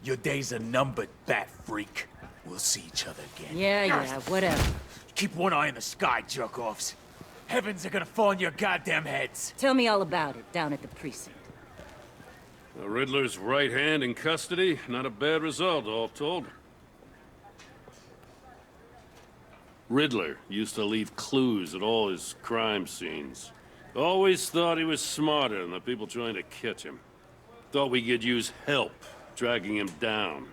Your days are numbered, bat freak. We'll see each other again. Yeah, whatever. Keep one eye in the sky, jerk-offs. Heavens are gonna fall on your goddamn heads. Tell me all about it down at the precinct. The Riddler's right hand in custody. Not a bad result, all told. Riddler used to leave clues at all his crime scenes. Always thought he was smarter than the people trying to catch him. Thought we could use help, dragging him down.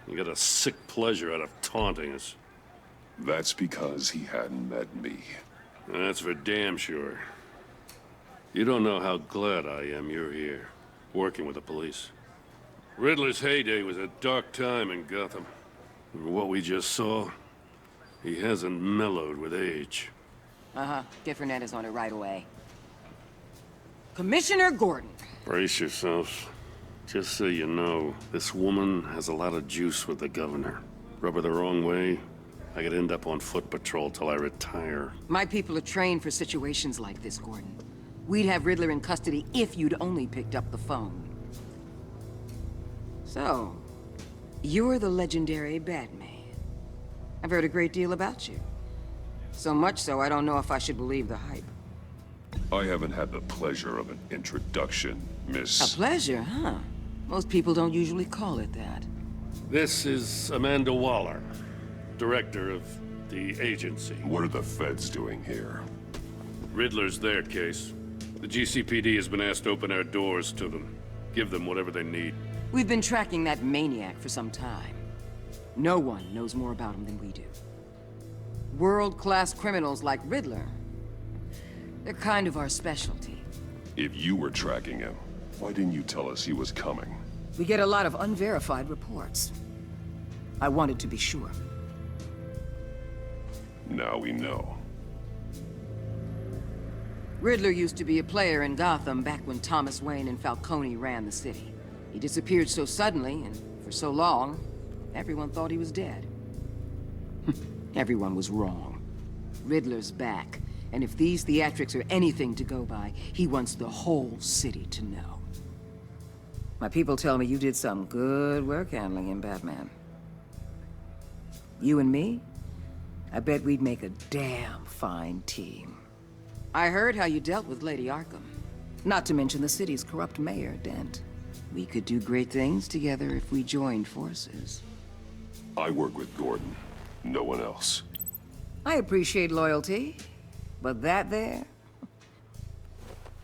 He got a sick pleasure out of taunting us. That's because he hadn't met me. That's for damn sure. You don't know how glad I am you're here, working with the police. Riddler's heyday was a dark time in Gotham. And what we just saw, he hasn't mellowed with age. Get Fernandez on it right away. Commissioner Gordon. Brace yourselves. Just so you know, this woman has a lot of juice with the governor. Rub her the wrong way, I could end up on foot patrol till I retire. My people are trained for situations like this, Gordon. We'd have Riddler in custody if you'd only picked up the phone. So, you're the legendary Batman. I've heard a great deal about you. So much so, I don't know if I should believe the hype. I haven't had the pleasure of an introduction, Miss... A pleasure, huh? Most people don't usually call it that. This is Amanda Waller, director of the agency. What are the feds doing here? Riddler's their case. The GCPD has been asked to open our doors to them. Give them whatever they need. We've been tracking that maniac for some time. No one knows more about him than we do. World-class criminals like Riddler, they're kind of our specialty. If you were tracking him, why didn't you tell us he was coming? We get a lot of unverified reports. I wanted to be sure. Now we know. Riddler used to be a player in Gotham back when Thomas Wayne and Falcone ran the city. He disappeared so suddenly and for so long, everyone thought he was dead. Everyone was wrong. Riddler's back, and if these theatrics are anything to go by, he wants the whole city to know. My people tell me you did some good work handling him, Batman. You and me? I bet we'd make a damn fine team. I heard how you dealt with Lady Arkham. Not to mention the city's corrupt mayor, Dent. We could do great things together if we joined forces. I work with Gordon. No one else. I appreciate loyalty, but that there...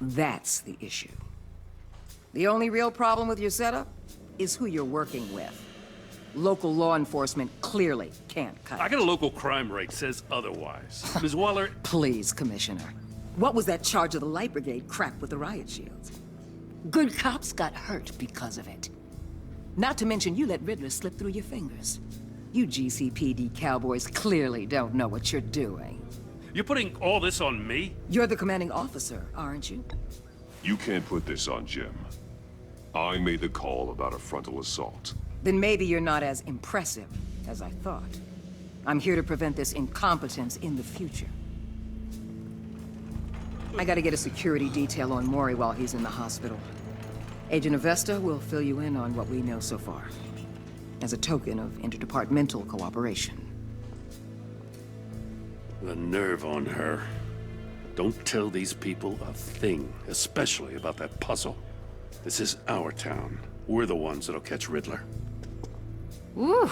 that's the issue. The only real problem with your setup is who you're working with. Local law enforcement clearly can't cut it. I got a local crime rate says otherwise. Ms. Waller... Please, Commissioner. What was that charge of the Light Brigade crap with the riot shields? Good cops got hurt because of it. Not to mention you let Riddler slip through your fingers. You GCPD cowboys clearly don't know what you're doing. You're putting all this on me? You're the commanding officer, aren't you? You can't put this on Jim. I made the call about a frontal assault. Then maybe you're not as impressive as I thought. I'm here to prevent this incompetence in the future. I gotta get a security detail on Maury while he's in the hospital. Agent Avesta will fill you in on what we know so far, as a token of interdepartmental cooperation. The nerve on her. Don't tell these people a thing, especially about that puzzle. This is our town. We're the ones that'll catch Riddler. Ooh,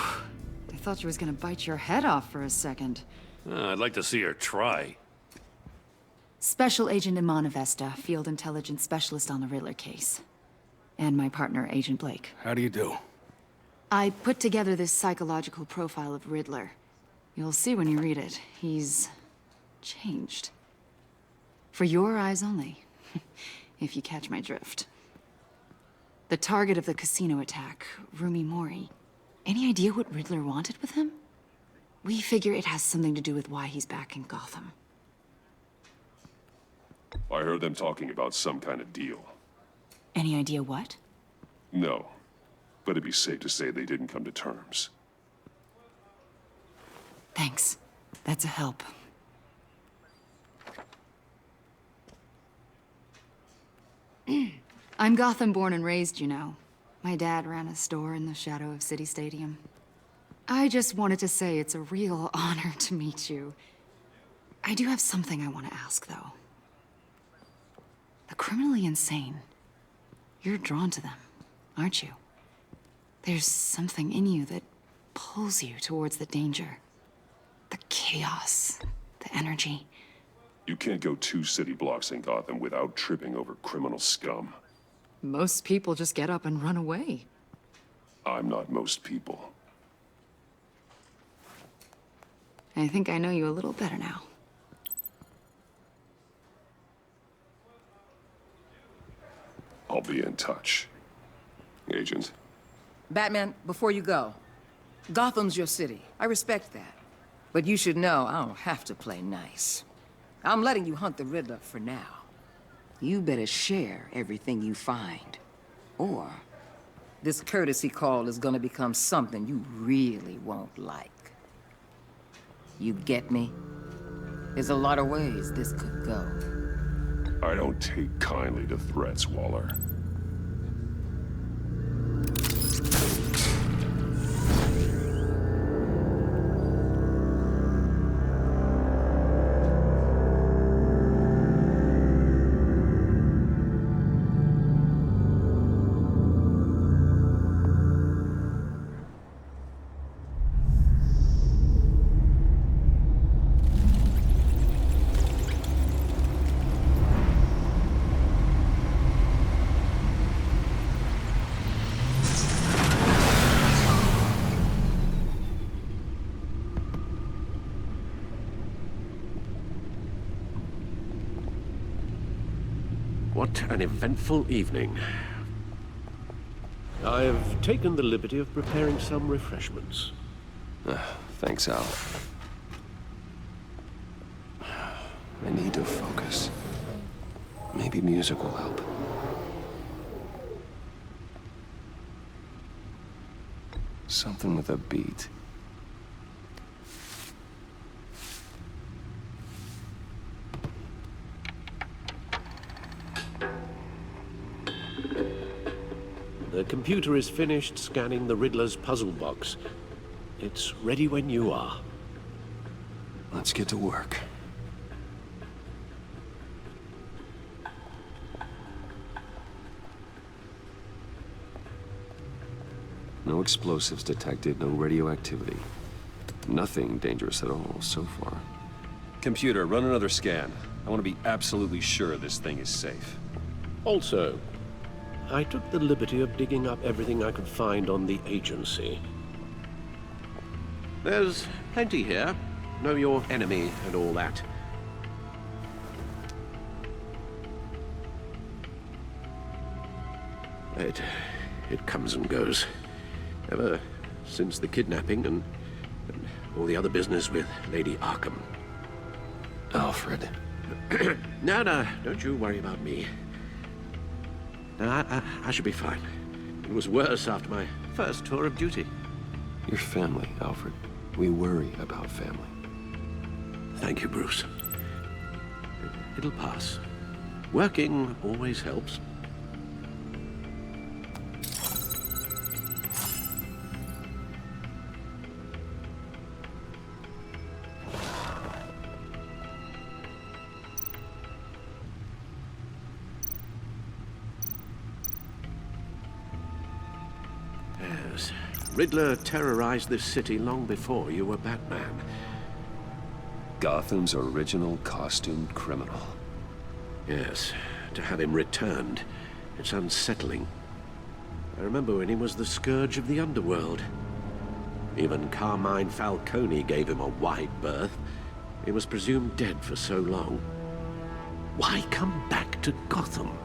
I thought you was gonna bite your head off for a second. I'd like to see her try. Special Agent Iman Avesta, Field Intelligence Specialist on the Riddler case. And my partner, Agent Blake. How do you do? I put together this psychological profile of Riddler. You'll see when you read it. He's... changed. For your eyes only, if you catch my drift. The target of the casino attack, Rumi Mori. Any idea what Riddler wanted with him? We figure it has something to do with why he's back in Gotham. I heard them talking about some kind of deal. Any idea what? No, but it'd be safe to say they didn't come to terms. Thanks. That's a help. I'm Gotham born and raised, you know. My dad ran a store in the shadow of City Stadium. I just wanted to say it's a real honor to meet you. I do have something I want to ask, though. The criminally insane. You're drawn to them, aren't you? There's something in you that pulls you towards the danger. The chaos, the energy. You can't go 2 city blocks in Gotham without tripping over criminal scum. Most people just get up and run away. I'm not most people. I think I know you a little better now. I'll be in touch. Agent. Batman, before you go, Gotham's your city. I respect that. But you should know I don't have to play nice. I'm letting you hunt the Riddler for now. You better share everything you find. Or this courtesy call is gonna become something you really won't like. You get me? There's a lot of ways this could go. I don't take kindly to threats, Waller. What an eventful evening. I've taken the liberty of preparing some refreshments. Thanks, Al. I need to focus. Maybe music will help. Something with a beat. The computer is finished scanning the Riddler's puzzle box. It's ready when you are. Let's get to work. No explosives detected, no radioactivity. Nothing dangerous at all so far. Computer, run another scan. I want to be absolutely sure this thing is safe. Also, I took the liberty of digging up everything I could find on the agency. There's plenty here. Know your enemy and all that. It comes and goes. Ever since the kidnapping and all the other business with Lady Arkham. Alfred. No, don't you worry about me. No, I should be fine. It was worse after my first tour of duty. Your family, Alfred. We worry about family. Thank you, Bruce. It'll pass. Working always helps. Yes. Riddler terrorized this city long before you were Batman. Gotham's original costumed criminal. Yes. To have him returned, it's unsettling. I remember when he was the scourge of the underworld. Even Carmine Falcone gave him a wide berth. He was presumed dead for so long. Why come back to Gotham?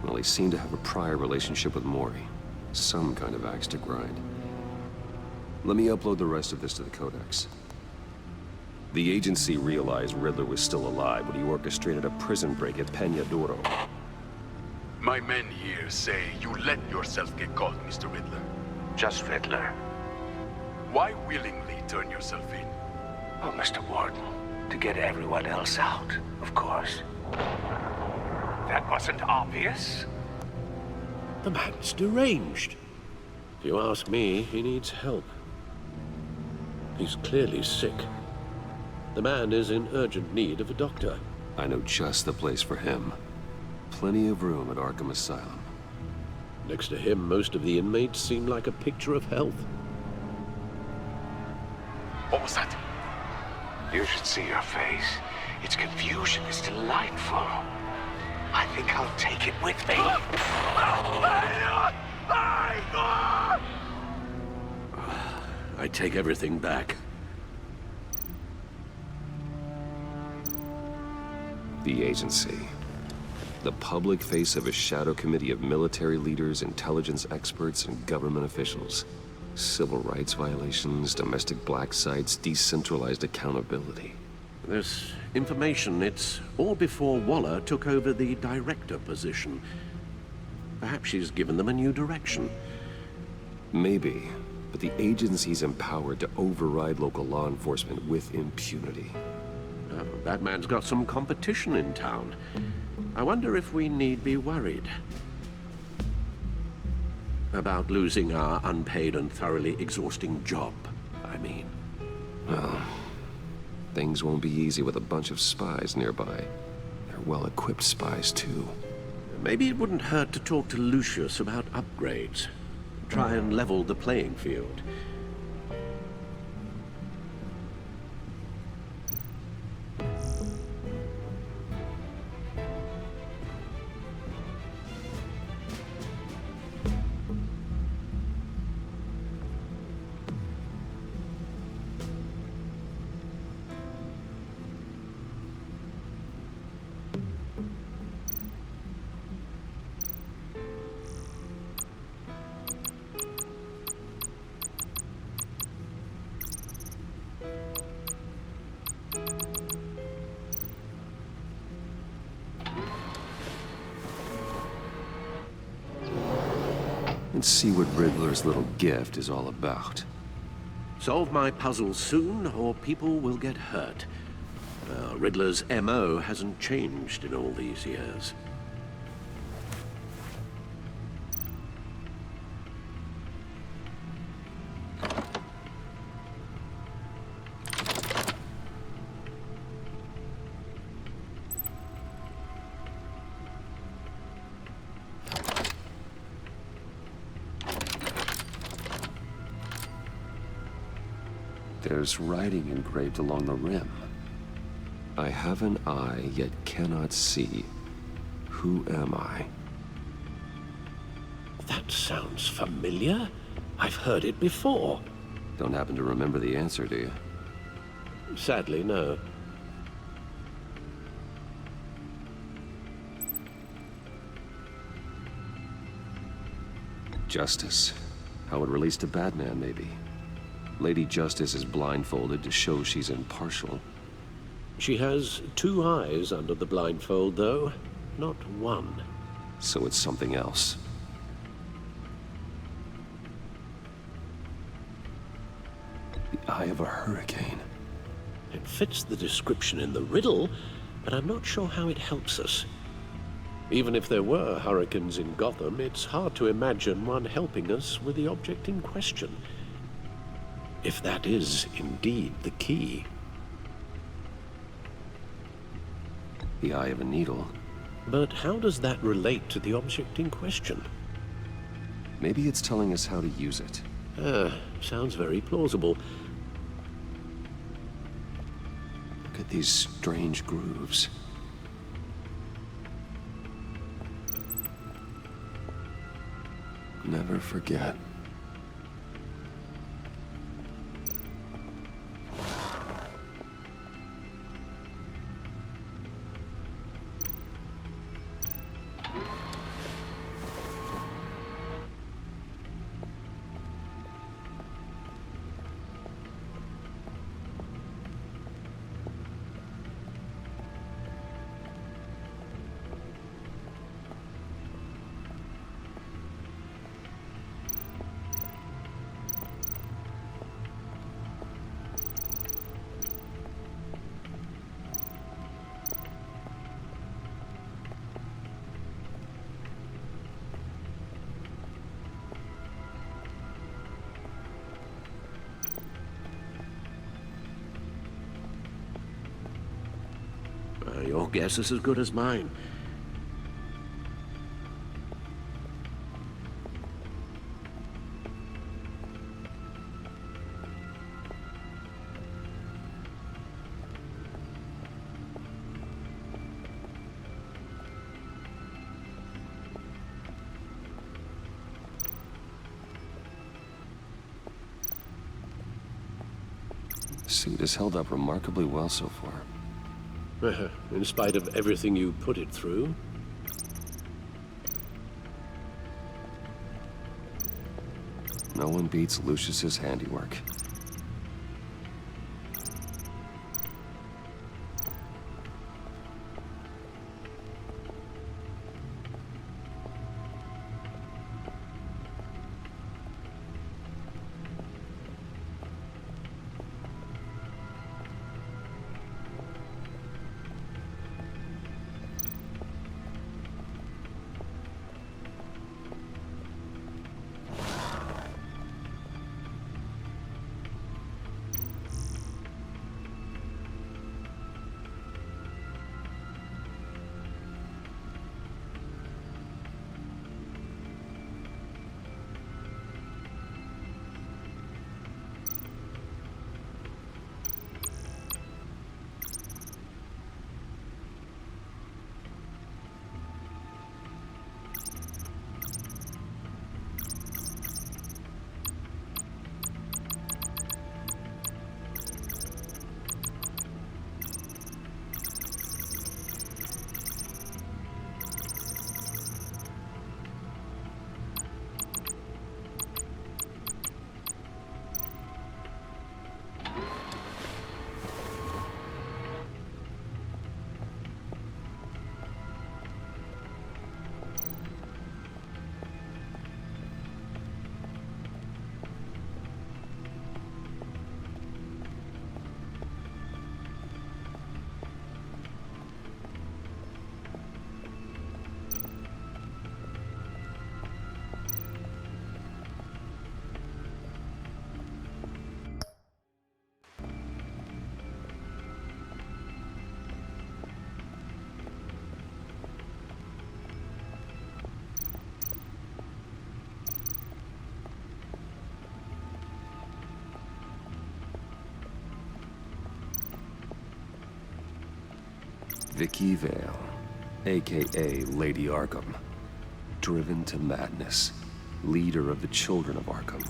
Well, he seemed to have a prior relationship with Mori. Some kind of axe to grind. Let me upload the rest of this to the Codex. The agency realized Riddler was still alive when he orchestrated a prison break at Peña Duro. My men here say you let yourself get caught, Mr. Riddler. Just Riddler. Why willingly turn yourself in? Oh, Mr. Warden, to get everyone else out, of course. That wasn't obvious. The man's deranged. If you ask me, he needs help. He's clearly sick. The man is in urgent need of a doctor. I know just the place for him. Plenty of room at Arkham Asylum. Next to him, most of the inmates seem like a picture of health. What was that? You should see your face. Its confusion is delightful. I think I'll take it with me. I take everything back. The agency. The public face of a shadow committee of military leaders, intelligence experts, and government officials. Civil rights violations, domestic black sites, decentralized accountability. This information, it's all before Waller took over the director position. Perhaps she's given them a new direction. Maybe, but the agency's empowered to override local law enforcement with impunity. Batman's got some competition in town. I wonder if we need be worried about losing our unpaid and thoroughly exhausting job, I mean. Well, things won't be easy with a bunch of spies nearby. They're well-equipped spies, too. Maybe it wouldn't hurt to talk to Lucius about upgrades. Try and level the playing field. Let's see what Riddler's little gift is all about. Solve my puzzle soon, or people will get hurt. Riddler's MO hasn't changed in all these years. There's writing engraved along the rim. I have an eye, yet cannot see. Who am I? That sounds familiar. I've heard it before. Don't happen to remember the answer, do you? Sadly, no. Justice. How it relates to Batman, maybe. Lady Justice is blindfolded to show she's impartial. She has two eyes under the blindfold, though, not one. So it's something else. The eye of a hurricane. It fits the description in the riddle, but I'm not sure how it helps us. Even if there were hurricanes in Gotham, it's hard to imagine one helping us with the object in question. If that is indeed the key. The eye of a needle. But how does that relate to the object in question? Maybe it's telling us how to use it. Sounds very plausible. Look at these strange grooves. Never forget. Your guess is as good as mine. Suit has held up remarkably well so far. In spite of everything you put it through? No one beats Lucius's handiwork. Vicky Vale, aka Lady Arkham. Driven to madness. Leader of the Children of Arkham.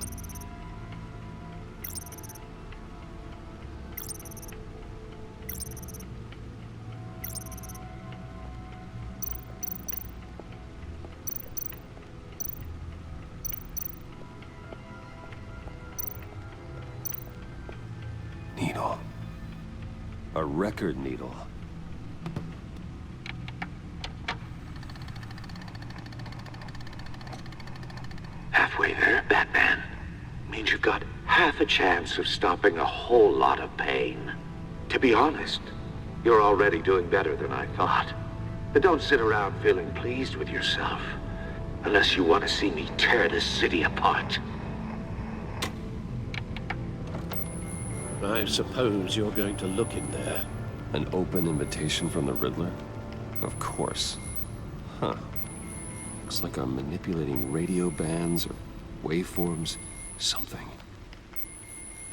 Needle. A record needle. Halfway there, Batman. Means you've got half a chance of stopping a whole lot of pain. To be honest, you're already doing better than I thought. But don't sit around feeling pleased with yourself. Unless you want to see me tear this city apart. I suppose you're going to look in there. An open invitation from the Riddler? Of course. Huh. Looks like I'm manipulating radio bands or waveforms, something.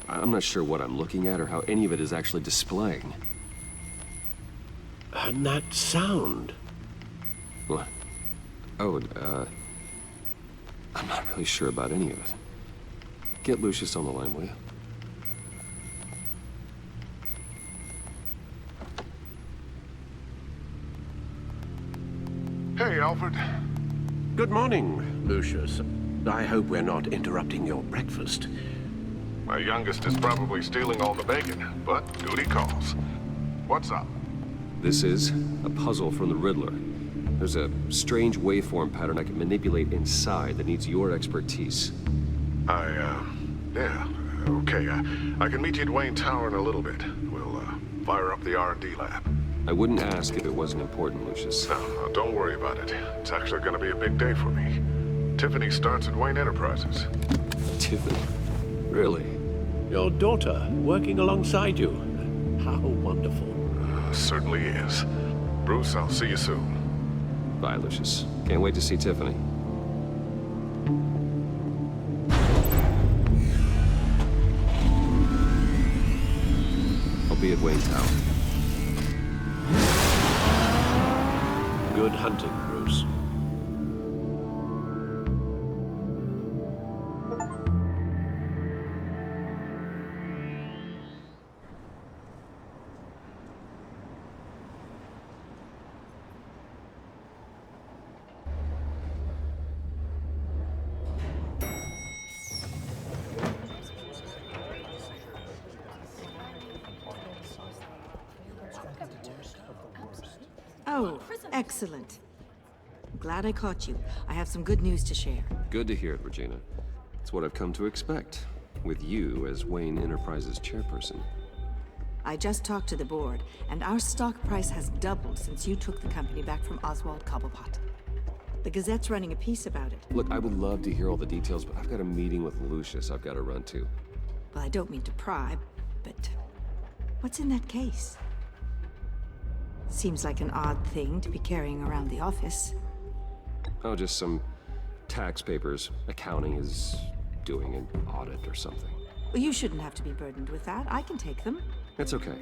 I'm not sure what I'm looking at or how any of it is actually displaying. And that sound? What? Oh, I'm not really sure about any of it. Get Lucius on the line, will you? Hey, Alfred. Good morning, Lucius. I hope we're not interrupting your breakfast. My youngest is probably stealing all the bacon, but duty calls. What's up? This is a puzzle from the Riddler. There's a strange waveform pattern I can manipulate inside that needs your expertise. Yeah, okay. I can meet you at Wayne Tower in a little bit. We'll, fire up the R&D lab. I wouldn't ask if it wasn't important, Lucius. No, don't worry about it. It's actually gonna be a big day for me. Tiffany starts at Wayne Enterprises. Tiffany? Really? Your daughter working alongside you. How wonderful. Certainly is. Bruce, I'll see you soon. Bye, Lucius. Can't wait to see Tiffany. I'll be at Wayne Tower. Good hunting, Bruce. Oh, excellent. I'm glad I caught you. I have some good news to share. Good to hear it, Regina. It's what I've come to expect, with you as Wayne Enterprises chairperson. I just talked to the board, and our stock price has doubled since you took the company back from Oswald Cobblepot. The Gazette's running a piece about it. Look, I would love to hear all the details, but I've got a meeting with Lucius I've got to run to. Well, I don't mean to pry, but what's in that case? Seems like an odd thing to be carrying around the office. Oh, just some tax papers. Accounting is doing an audit or something. Well, you shouldn't have to be burdened with that. I can take them. It's okay.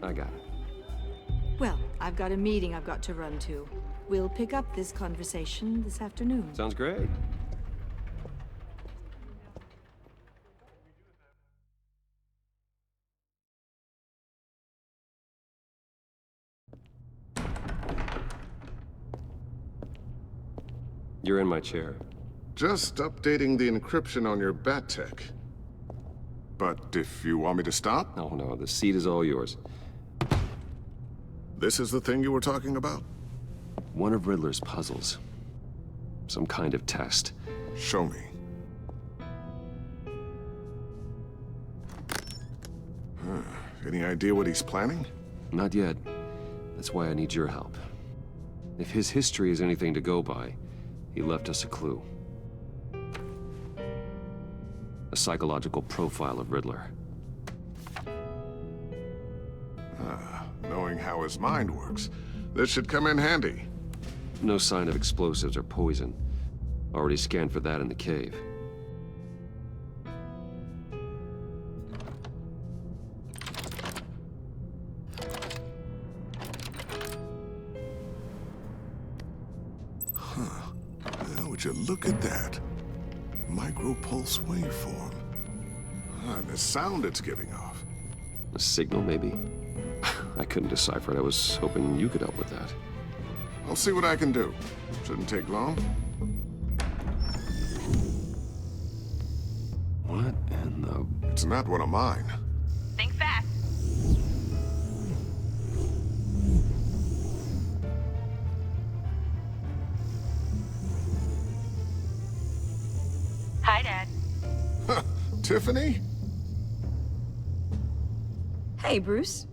I got it. Well, I've got a meeting I've got to run to. We'll pick up this conversation this afternoon. Sounds great. You're in my chair. Just updating the encryption on your bat tech. But if you want me to stop? Oh no, the seat is all yours. This is the thing you were talking about? One of Riddler's puzzles. Some kind of test. Show me. Any idea what he's planning? Not yet. That's why I need your help. If his history is anything to go by, he left us a clue. A psychological profile of Riddler. Knowing how his mind works, this should come in handy. No sign of explosives or poison. Already scanned for that in the cave. Would you look at that? Micro-pulse waveform. And the sound it's giving off. A signal, maybe? I couldn't decipher it. I was hoping you could help with that. I'll see what I can do. Shouldn't take long. What in the... It's not one of mine. Think fast. Hi, Dad. Tiffany? Hey, Bruce.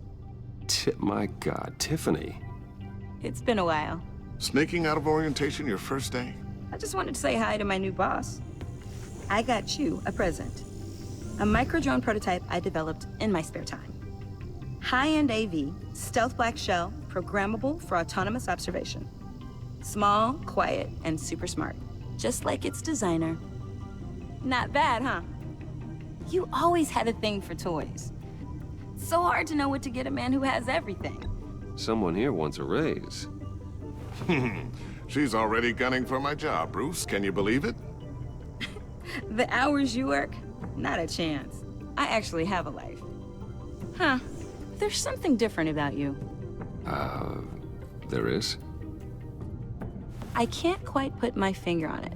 My God, Tiffany. It's been a while. Sneaking out of orientation your first day? I just wanted to say hi to my new boss. I got you a present. A micro-drone prototype I developed in my spare time. High-end AV, stealth black shell, programmable for autonomous observation. Small, quiet, and super smart. Just like its designer. Not bad, huh? You always had a thing for toys. So hard to know what to get a man who has everything. Someone here wants a raise. She's already gunning for my job, Bruce. Can you believe it? The hours you work? Not a chance. I actually have a life. Huh. There's something different about you. There is? I can't quite put my finger on it.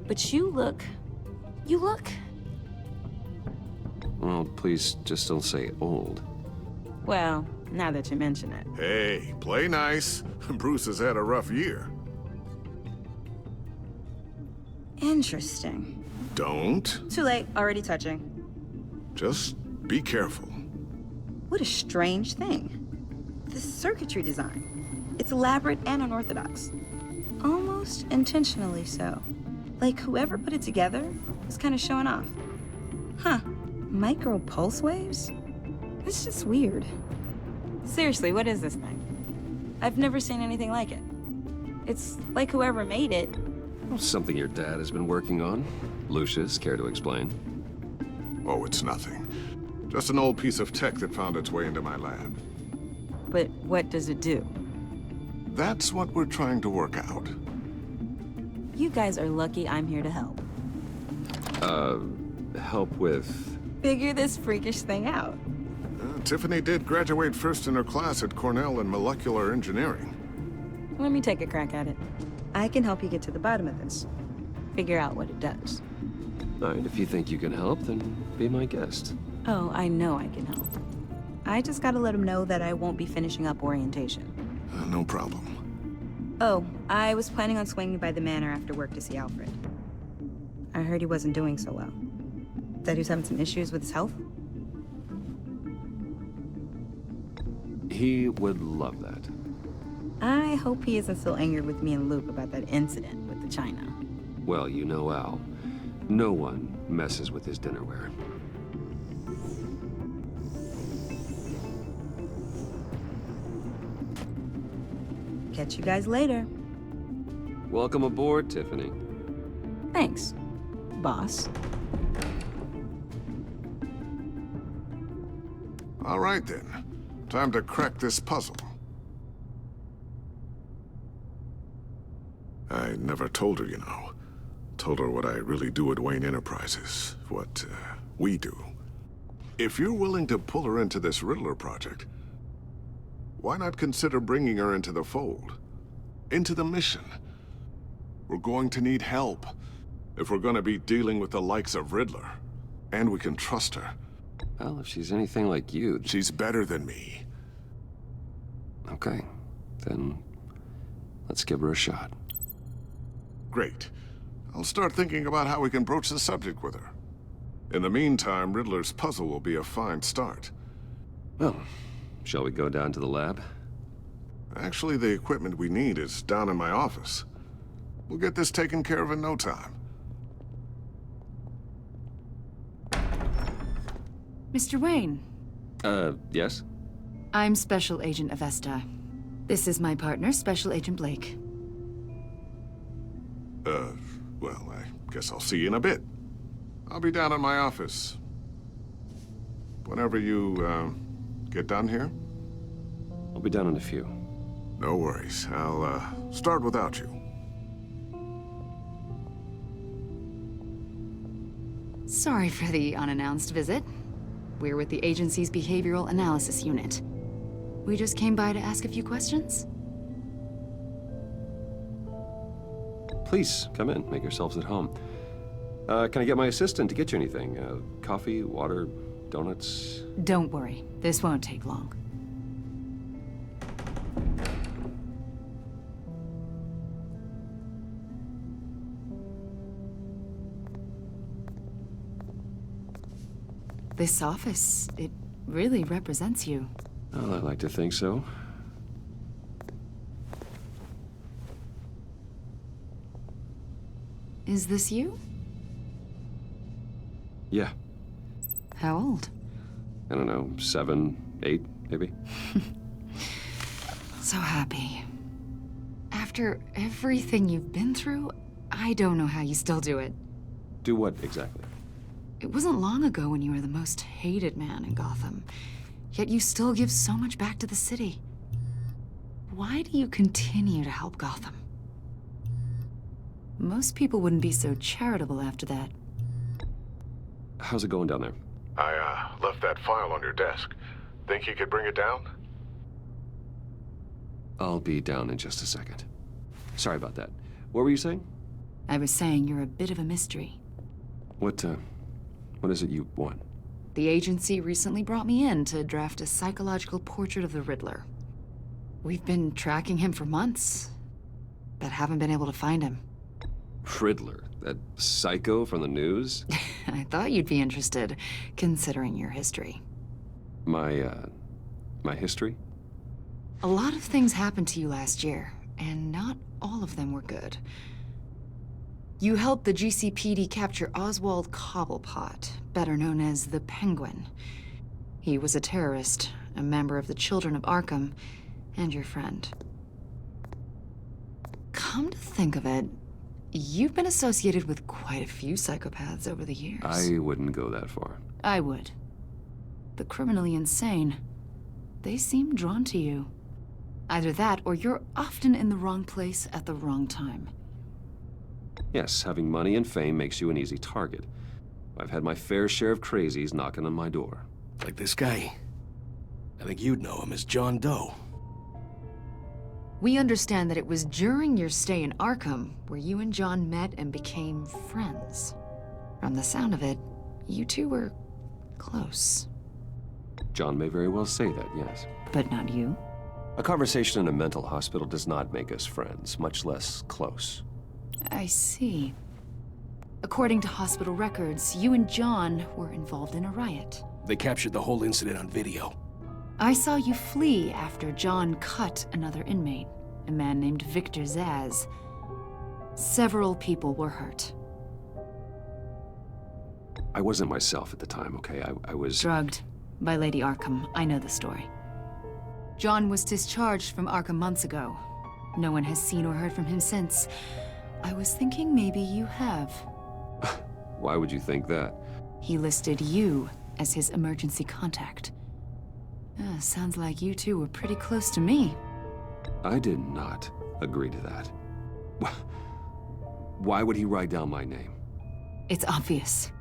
But you look... Well, please just don't say old. Well, now that you mention it. Hey, play nice. Bruce has had a rough year. Interesting. Don't. Too late, already touching. Just be careful. What a strange thing. The circuitry design. It's elaborate and unorthodox. Almost intentionally so. Like whoever put it together was kind of showing off. Huh. Micro pulse waves? It's just weird. Seriously, what is this thing? I've never seen anything like it. It's like whoever made it. Something your dad has been working on. Lucius, care to explain? Oh, it's nothing. Just an old piece of tech that found its way into my lab. But what does it do? That's what we're trying to work out. You guys are lucky I'm here to help. Help with... Figure this freakish thing out. Tiffany did graduate first in her class at Cornell in molecular engineering. Let me take a crack at it. I can help you get to the bottom of this. Figure out what it does. All right, if you think you can help, then be my guest. Oh, I know I can help. I just gotta let him know that I won't be finishing up orientation. No problem. Oh, I was planning on swinging by the manor after work to see Alfred. I heard he wasn't doing so well. That he was having some issues with his health? He would love that. I hope he isn't still angered with me and Luke about that incident with the china. Well, you know Al. No one messes with his dinnerware. Catch you guys later. Welcome aboard, Tiffany. Thanks, boss. All right then. Time to crack this puzzle. I never told her, you know. Told her what I really do at Wayne Enterprises. What, we do. If you're willing to pull her into this Riddler project, why not consider bringing her into the fold? Into the mission? We're going to need help if we're going to be dealing with the likes of Riddler. And we can trust her. Well, if she's anything like you... She's better than me. Okay, then let's give her a shot. Great. I'll start thinking about how we can broach the subject with her. In the meantime, Riddler's puzzle will be a fine start. Well, shall we go down to the lab? Actually, the equipment we need is down in my office. We'll get this taken care of in no time. Mr. Wayne. Yes? I'm Special Agent Avesta. This is my partner, Special Agent Blake. Well, I guess I'll see you in a bit. I'll be down in my office. Whenever you, get done here? I'll be down in a few. No worries. I'll, start without you. Sorry for the unannounced visit. We're with the agency's behavioral analysis unit. We just came by to ask a few questions. Please, come in. Make yourselves at home. Can I get my assistant to get you anything? Coffee, water, donuts? Don't worry. This won't take long. This office, it really represents you. Well, I like to think so. Is this you? Yeah. How old? I don't know, 7, 8, maybe? So happy. After everything you've been through, I don't know how you still do it. Do what, exactly? It wasn't long ago when you were the most hated man in Gotham, yet you still give so much back to the city. Why do you continue to help Gotham? Most people wouldn't be so charitable after that. How's it going down there? I, left that file on your desk. Think you could bring it down? I'll be down in just a second. Sorry about that. What were you saying? I was saying you're a bit of a mystery. What is it you want? The agency recently brought me in to draft a psychological portrait of the Riddler. We've been tracking him for months, but haven't been able to find him. Riddler? That psycho from the news? I thought you'd be interested, considering your history. My history? A lot of things happened to you last year, and not all of them were good. You helped the GCPD capture Oswald Cobblepot, better known as the Penguin. He was a terrorist, a member of the Children of Arkham, and your friend. Come to think of it, you've been associated with quite a few psychopaths over the years. I wouldn't go that far. I would. The criminally insane. They seem drawn to you. Either that, or you're often in the wrong place at the wrong time. Yes, having money and fame makes you an easy target. I've had my fair share of crazies knocking on my door. Like this guy. I think you'd know him as John Doe. We understand that it was during your stay in Arkham where you and John met and became friends. From the sound of it, you two were close. John may very well say that, yes. But not you? A conversation in a mental hospital does not make us friends, much less close. I see. According to hospital records, you and John were involved in a riot. They captured the whole incident on video. I saw you flee after John cut another inmate, a man named Victor Zsasz. Several people were hurt. I wasn't myself at the time, okay? I was... Drugged by Lady Arkham. I know the story. John was discharged from Arkham months ago. No one has seen or heard from him since. I was thinking maybe you have. Why would you think that? He listed you as his emergency contact. Sounds like you two were pretty close to me. I did not agree to that. Why would he write down my name? It's obvious.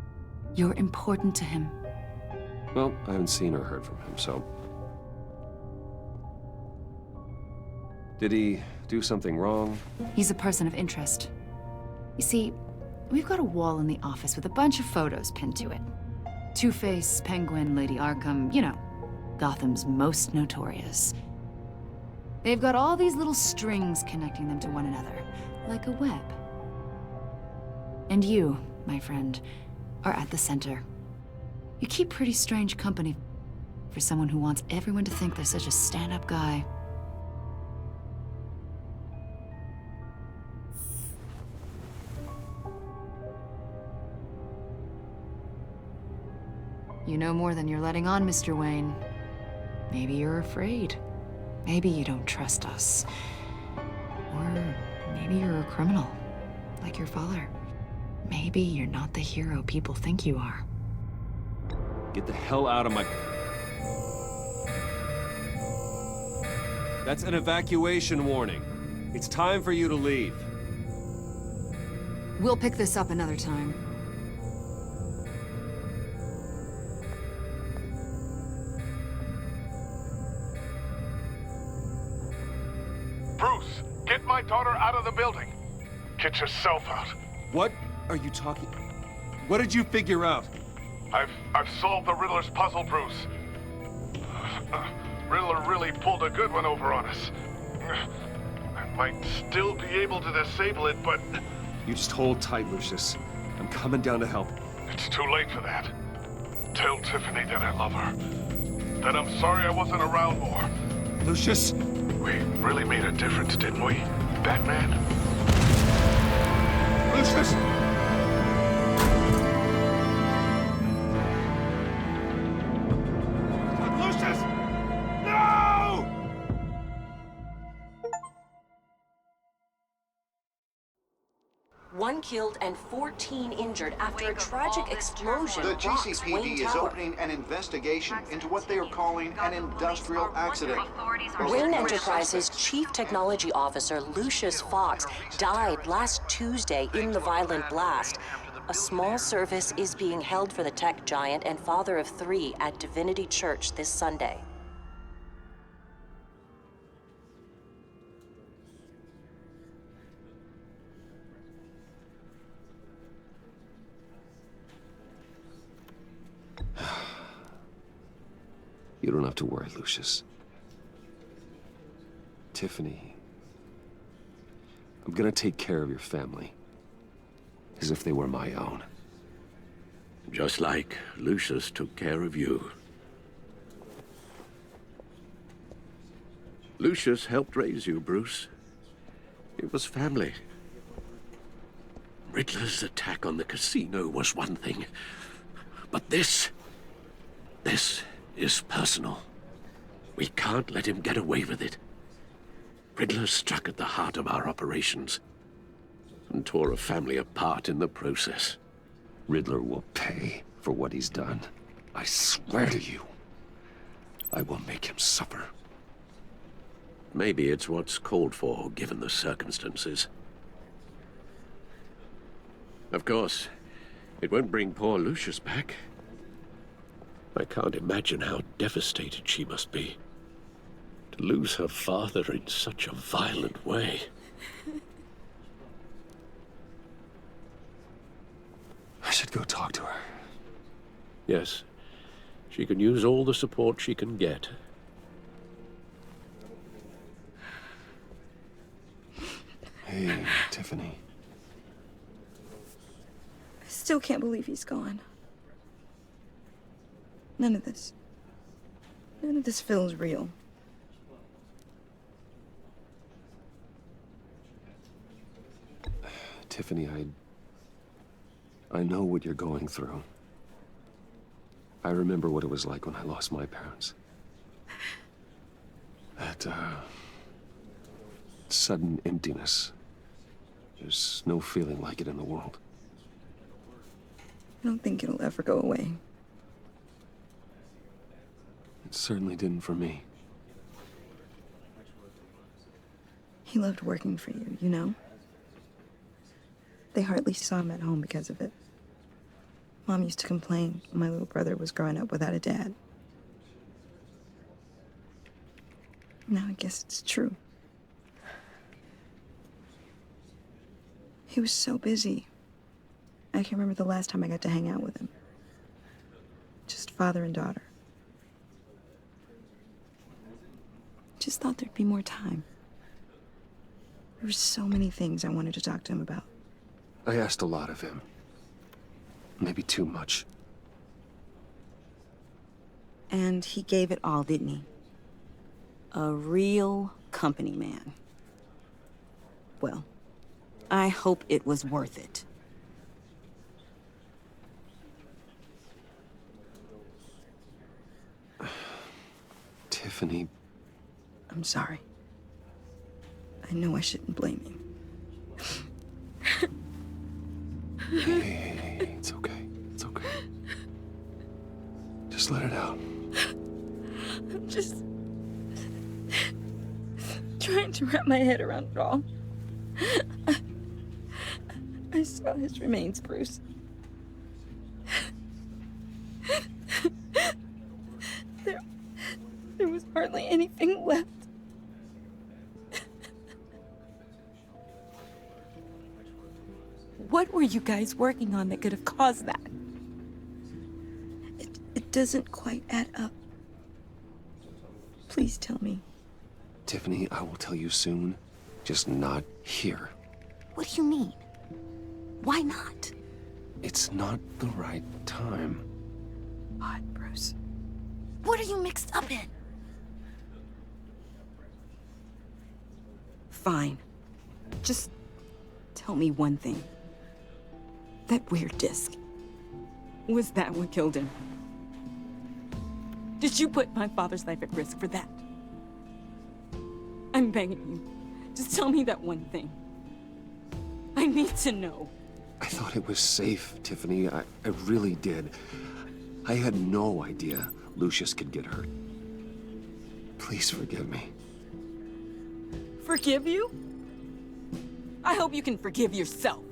You're important to him. Well, I haven't seen or heard from him, so... Did he do something wrong? He's a person of interest. You see, we've got a wall in the office with a bunch of photos pinned to it. Two-Face, Penguin, Lady Arkham, you know, Gotham's most notorious. They've got all these little strings connecting them to one another, like a web. And you, my friend, are at the center. You keep pretty strange company for someone who wants everyone to think they're such a stand-up guy. You know more than you're letting on, Mr. Wayne. Maybe you're afraid. Maybe you don't trust us. Or maybe you're a criminal, like your father. Maybe you're not the hero people think you are. Get the hell out of my... That's an evacuation warning. It's time for you to leave. We'll pick this up another time. Bruce, get my daughter out of the building. Get yourself out. What are you talking... What did you figure out? I've solved the Riddler's puzzle, Bruce. Riddler really pulled a good one over on us. I might still be able to disable it, but... You just hold tight, Lucius. I'm coming down to help. It's too late for that. Tell Tiffany that I love her. That I'm sorry I wasn't around more. Lucius! We really made a difference, didn't we, Batman? Lucius! Lucius! No! One killed and 14 injured after a tragic explosion The rocks Wayne GCPD is Tower. opening an investigation into what they are calling an industrial accident. Wayne Enterprises' Chief Technology Officer, Lucius Fox, died last Tuesday in the violent blast. A small service is being held for the tech giant and father of 3 at Divinity Church this Sunday. You don't have to worry, Lucius. Tiffany, I'm gonna take care of your family. As if they were my own. Just like Lucius took care of you. Lucius helped raise you, Bruce. It was family. Riddler's attack on the casino was one thing. But this is personal. We can't let him get away with it. Riddler struck at the heart of our operations. and tore a family apart in the process. Riddler will pay for what he's done. I swear to you, I will make him suffer. Maybe it's what's called for, given the circumstances. Of course, it won't bring poor Lucius back. I can't imagine how devastated she must be. To lose her father in such a violent way. I should go talk to her. Yes, she can use all the support she can get. Hey, Tiffany. I still can't believe he's gone. None of this feels real. Tiffany, I know what you're going through. I remember what it was like when I lost my parents. That, sudden emptiness. There's no feeling like it in the world. I don't think it'll ever go away. It certainly didn't for me. He loved working for you, you know? They hardly saw him at home because of it. Mom used to complain my little brother was growing up without a dad. Now I guess it's true. He was so busy. I can't remember the last time I got to hang out with him. Just father and daughter. Just thought there'd be more time. There were so many things I wanted to talk to him about. I asked a lot of him. Maybe too much. And he gave it all, didn't he? A real company man. Well, I hope it was worth it. Tiffany. I'm sorry. I know I shouldn't blame you. Hey, it's okay. It's okay. Just let it out. I'm just trying to wrap my head around it all. I saw his remains, Bruce. There was hardly anything left. What were you guys working on that could have caused that? It doesn't quite add up. Please tell me. Tiffany, I will tell you soon. Just not here. What do you mean? Why not? It's not the right time. What, Bruce? What are you mixed up in? Fine. Just tell me one thing. That weird disc. Was that what killed him? Did you put my father's life at risk for that? I'm begging you. Just tell me that one thing. I need to know. I thought it was safe, Tiffany. I really did. I had no idea Lucius could get hurt. Please forgive me. Forgive you? I hope you can forgive yourself.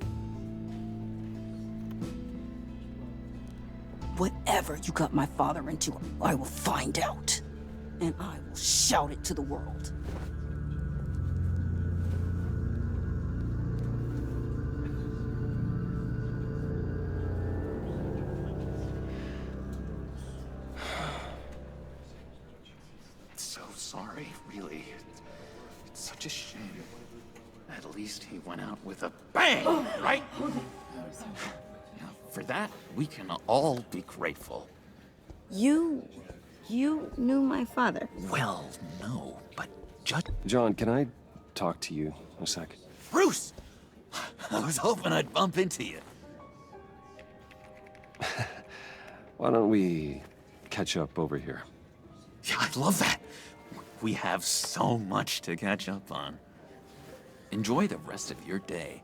Whatever you got my father into, I will find out. And I will shout it to the world. So sorry, really. It's such a shame. At least he went out with a bang, right? Now, for that, we can all be grateful. You knew my father? Well, no, but just... John, can I talk to you a sec? Bruce! I was hoping I'd bump into you. Why don't we catch up over here? Yeah, I'd love that. We have so much to catch up on. Enjoy the rest of your day.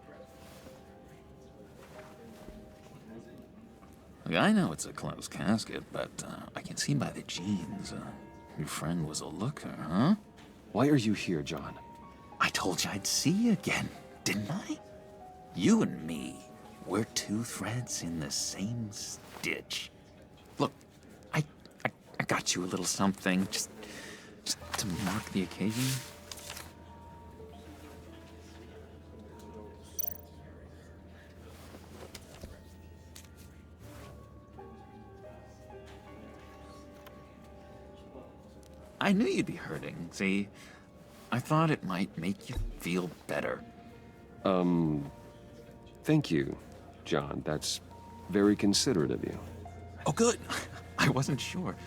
Look, I know it's a closed casket, but I can see by the genes, your friend was a looker, huh? Why are you here, John? I told you I'd see you again, didn't I? You and me, we're two threads in the same stitch. Look, I got you a little something, just to mark the occasion. I knew you'd be hurting, see? I thought it might make you feel better. Thank you, John. That's very considerate of you. Oh, good. I wasn't sure.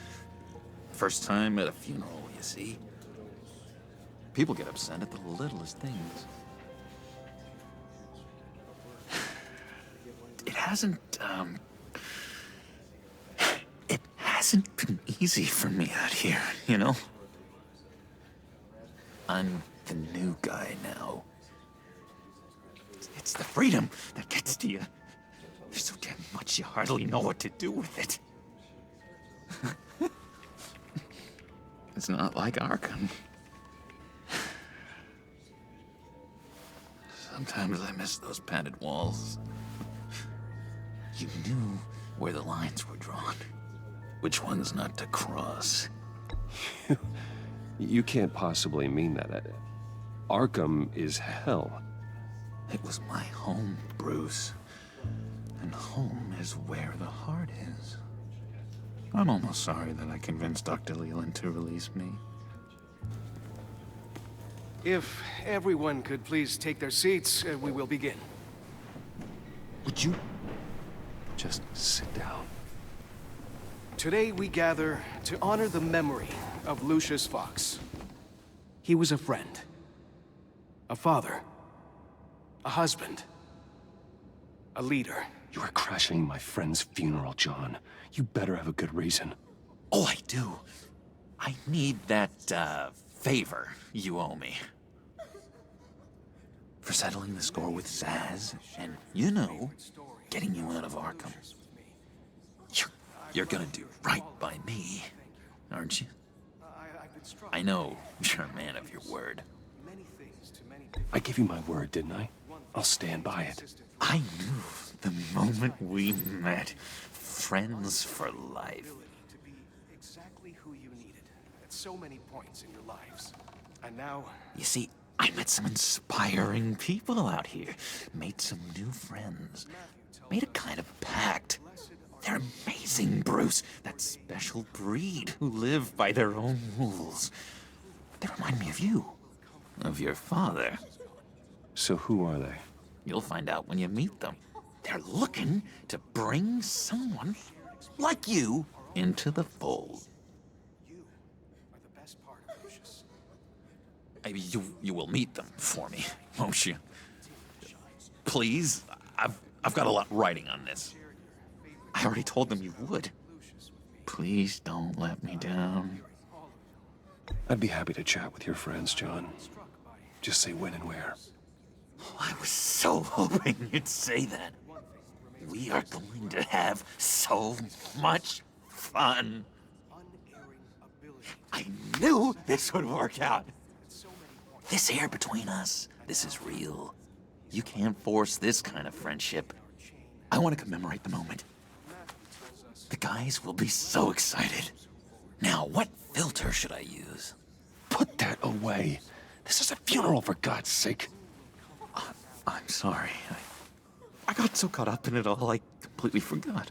First time at a funeral, you see? People get upset at the littlest things. It hasn't been easy for me out here, you know? I'm the new guy now. It's the freedom that gets to you. There's so damn much you hardly know what to do with it. It's not like Arkham. Sometimes I miss those padded walls. You knew where the lines were drawn. Which ones not to cross. You can't possibly mean that. Arkham is hell. It was my home, Bruce. And home is where the heart is. I'm almost sorry that I convinced Dr. Leland to release me. If everyone could please take their seats, we will begin. Would you just sit down? Today we gather to honor the memory of Lucius Fox. He was a friend, a father, a husband, a leader. You are crashing my friend's funeral, John. You better have a good reason. Oh, I do. I need that, favor you owe me. For settling the score with Zaz, and, you know, getting you out of Arkham. You're gonna do right by me, aren't you? I know you're a man of your word. I gave you my word, didn't I? I'll stand by it. I knew the moment we met. Friends for life. To be exactly who you needed at so many points in your lives. And now... You see, I met some inspiring people out here. Made some new friends. Made a kind of pact. They're amazing, Bruce. That special breed who live by their own rules. They remind me of you. Of your father. So who are they? You'll find out when you meet them. They're looking to bring someone like you into the fold. You are the best part of Lucius. You will meet them for me, won't you? Please, I've got a lot writing on this. I already told them you would. Please don't let me down. I'd be happy to chat with your friends, John. Just say when and where. Oh, I was so hoping you'd say that. We are going to have so much fun. I knew this would work out. This air between us, this is real. You can't force this kind of friendship. I want to commemorate the moment. The guys will be so excited. Now, what filter should I use? Put that away. This is a funeral, for God's sake. I'm sorry. I got so caught up in it all, I completely forgot.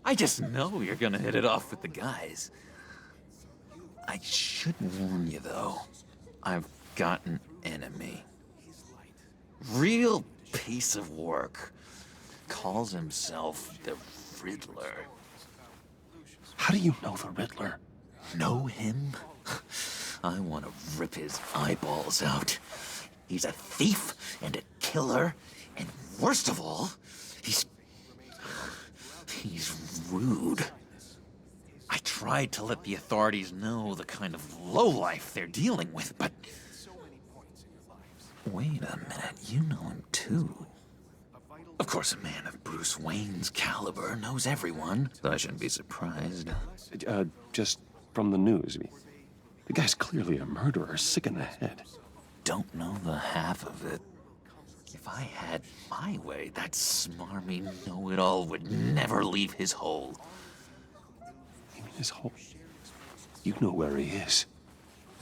I just know you're gonna hit it off with the guys. I should warn you, though. I've got an enemy. Real piece of work. Calls himself the Riddler. How do you know the Riddler? Know him? I want to rip his eyeballs out. He's a thief and a killer, and worst of all, he's rude. I tried to let the authorities know the kind of lowlife they're dealing with, but... Wait a minute, you know him too. Of course, a man of Bruce Wayne's caliber knows everyone, so I shouldn't be surprised. Just from the news. The guy's clearly a murderer, sick in the head. Don't know the half of it. If I had my way, that smarmy know-it-all would never leave his hole. You mean his hole? You know where he is.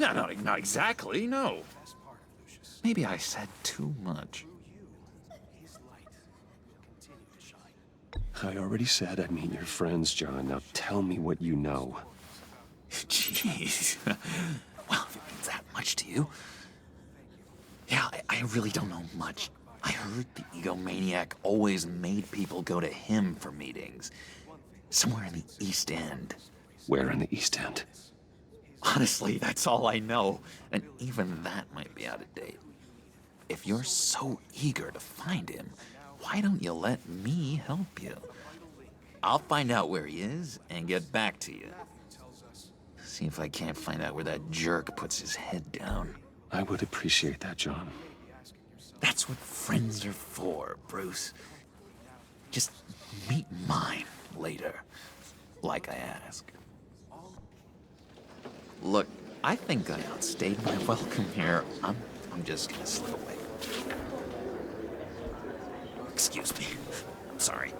No, not exactly, no. Maybe I said too much. I already said I'd meet your friends, John. Now tell me what you know. Jeez. Well, if it means that much to you. Yeah, I really don't know much. I heard the egomaniac always made people go to him for meetings. Somewhere in the East End. Where in the East End? Honestly, that's all I know. And even that might be out of date. If you're so eager to find him, why don't you let me help you? I'll find out where he is and get back to you. See if I can't find out where that jerk puts his head down. I would appreciate that, John. That's what friends are for, Bruce. Just meet mine later, like I asked. Look, I think I outstayed my welcome here. I'm just gonna slip away. Excuse me. Sorry.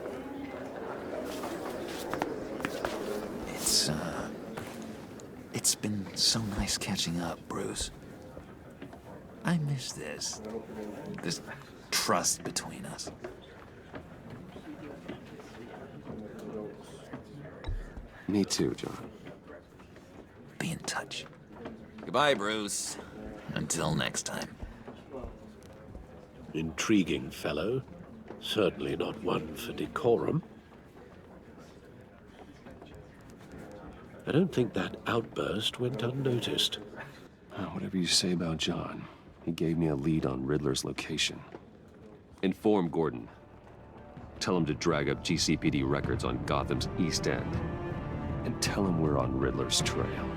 It's been so nice catching up, Bruce. I miss this trust between us. Me too, John. Be in touch. Goodbye, Bruce. Until next time. Intriguing fellow. Certainly not one for decorum. I don't think that outburst went unnoticed. Whatever you say about John, he gave me a lead on Riddler's location. Inform Gordon. Tell him to drag up GCPD records on Gotham's East End. And tell him we're on Riddler's trail.